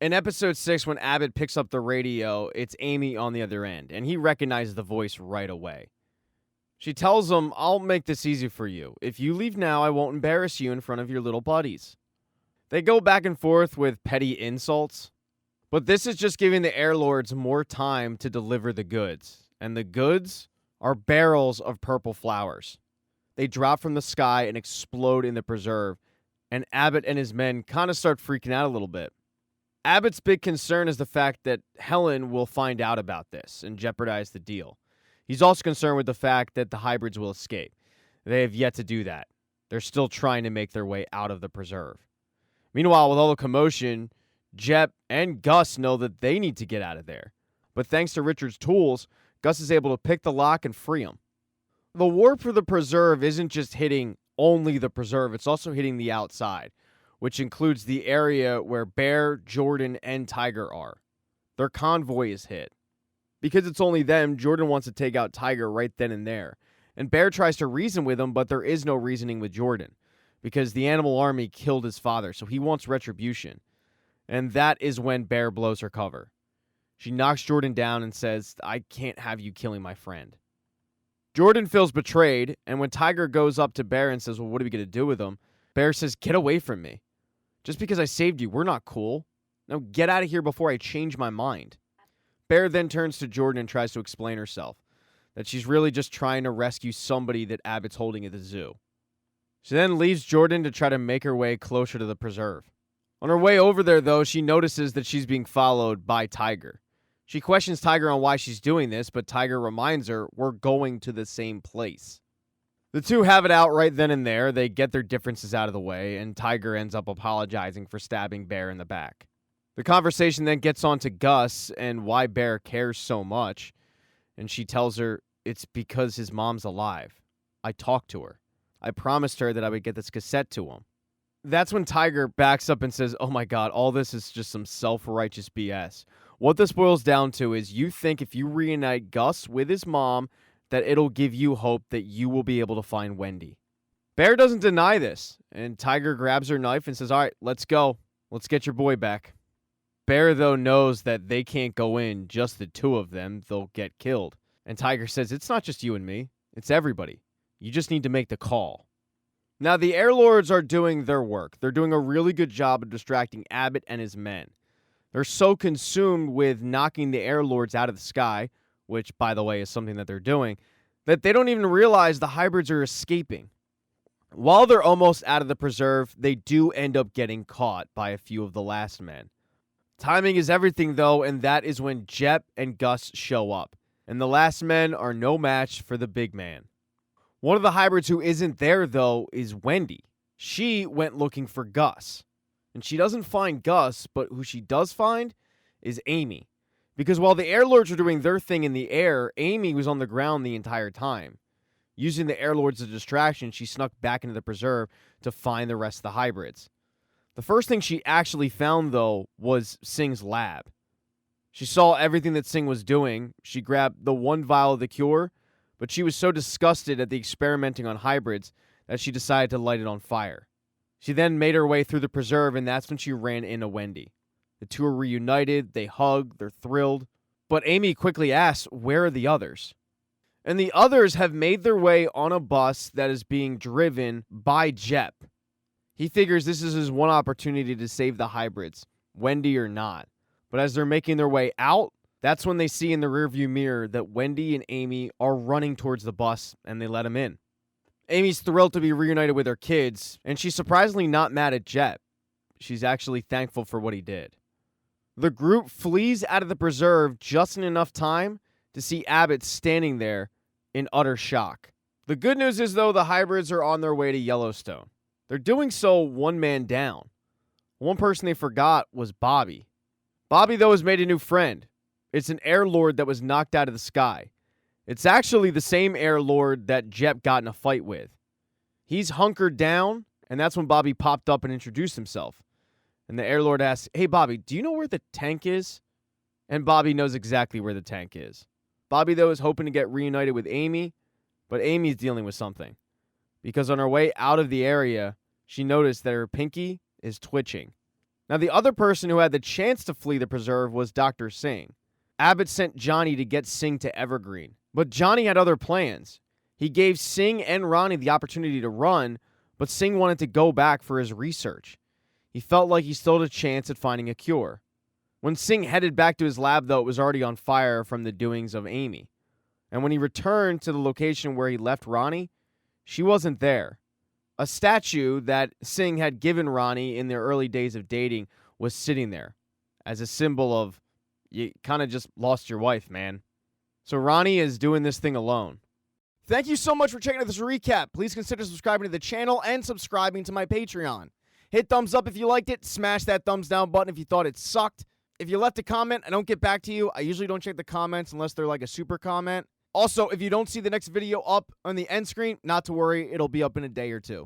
In episode 6, when Abbott picks up the radio, it's Amy on the other end, and he recognizes the voice right away. She tells him, "I'll make this easy for you. If you leave now, I won't embarrass you in front of your little buddies." They go back and forth with petty insults, but this is just giving the Air Lords more time to deliver the goods. And the goods are barrels of purple flowers. They drop from the sky and explode in the preserve, and Abbott and his men kind of start freaking out a little bit. Abbott's big concern is the fact that Helen will find out about this and jeopardize the deal. He's also concerned with the fact that the hybrids will escape. They have yet to do that. They're still trying to make their way out of the preserve. Meanwhile, with all the commotion, Jep and Gus know that they need to get out of there. But thanks to Richard's tools, Gus is able to pick the lock and free him. The warp for the preserve isn't just hitting only the preserve, it's also hitting the outside, which includes the area where Bear, Jordan, and Tiger are. Their convoy is hit. Because it's only them, Jordan wants to take out Tiger right then and there. And Bear tries to reason with him, but there is no reasoning with Jordan. Because the animal army killed his father, so he wants retribution. And that is when Bear blows her cover. She knocks Jordan down and says, "I can't have you killing my friend." Jordan feels betrayed, and when Tiger goes up to Bear and says, "Well, what are we going to do with him?" Bear says, "Get away from me. Just because I saved you, we're not cool. Now get out of here before I change my mind." Bear then turns to Jordan and tries to explain herself, that she's really just trying to rescue somebody that Abbott's holding at the zoo. She then leaves Jordan to try to make her way closer to the preserve. On her way over there, though, she notices that she's being followed by Tiger. She questions Tiger on why she's doing this, but Tiger reminds her, "We're going to the same place." The two have it out right then and there. They get their differences out of the way, and Tiger ends up apologizing for stabbing Bear in the back. The conversation then gets on to Gus and why Bear cares so much, and she tells her it's because his mom's alive. "I talked to her. I promised her that I would get this cassette to him." That's when Tiger backs up and says, "Oh my God, all this is just some self-righteous BS. What this boils down to is you think if you reunite Gus with his mom, that it'll give you hope that you will be able to find Wendy." Bear doesn't deny this, and Tiger grabs her knife and says, "All right, let's go. Let's get your boy back." Bear, though, knows that they can't go in, just the two of them. They'll get killed. And Tiger says, "It's not just you and me. It's everybody. You just need to make the call." Now, the Air Lords are doing their work. They're doing a really good job of distracting Abbott and his men. They're so consumed with knocking the Air Lords out of the sky, which, by the way, is something that they're doing, that they don't even realize the hybrids are escaping. While they're almost out of the preserve, they do end up getting caught by a few of the last men. Timing is everything, though, and that is when Jep and Gus show up. And the last men are no match for the big man. One of the hybrids who isn't there, though, is Wendy. She went looking for Gus. And she doesn't find Gus, but who she does find is Amy. Because while the Air Lords were doing their thing in the air, Amy was on the ground the entire time. Using the Air Lords as a distraction, she snuck back into the preserve to find the rest of the hybrids. The first thing she actually found, though, was Singh's lab. She saw everything that Singh was doing. She grabbed the one vial of the cure, but she was so disgusted at the experimenting on hybrids that she decided to light it on fire. She then made her way through the preserve, and that's when she ran into Wendy. The two are reunited, they hug, they're thrilled. But Amy quickly asks, "Where are the others?" And the others have made their way on a bus that is being driven by Jep. He figures this is his one opportunity to save the hybrids, Wendy or not. But as they're making their way out, that's when they see in the rearview mirror that Wendy and Amy are running towards the bus, and they let him in. Amy's thrilled to be reunited with her kids, and she's surprisingly not mad at Jep. She's actually thankful for what he did. The group flees out of the preserve just in enough time to see Abbott standing there in utter shock. The good news is, though, the hybrids are on their way to Yellowstone. They're doing so one man down. One person they forgot was Bobby. Bobby, though, has made a new friend. It's an Air Lord that was knocked out of the sky. It's actually the same Air Lord that Jep got in a fight with. He's hunkered down, and that's when Bobby popped up and introduced himself. And the Air Lord asks, "Hey, Bobby, do you know where the tank is?" And Bobby knows exactly where the tank is. Bobby, though, is hoping to get reunited with Amy, but Amy's dealing with something. Because on her way out of the area, she noticed that her pinky is twitching. Now, the other person who had the chance to flee the preserve was Dr. Singh. Abbott sent Johnny to get Singh to Evergreen, but Johnny had other plans. He gave Singh and Ronnie the opportunity to run, but Singh wanted to go back for his research. He felt like he still had a chance at finding a cure. When Singh headed back to his lab, though, it was already on fire from the doings of Amy. And when he returned to the location where he left Ronnie, she wasn't there. A statue that Singh had given Ronnie in their early days of dating was sitting there as a symbol of, you kind of just lost your wife, man. So Ronnie is doing this thing alone. Thank you so much for checking out this recap. Please consider subscribing to the channel and subscribing to my Patreon. Hit thumbs up if you liked it. Smash that thumbs down button if you thought it sucked. If you left a comment, I don't get back to you. I usually don't check the comments unless they're like a super comment. Also, if you don't see the next video up on the end screen, not to worry, it'll be up in a day or two.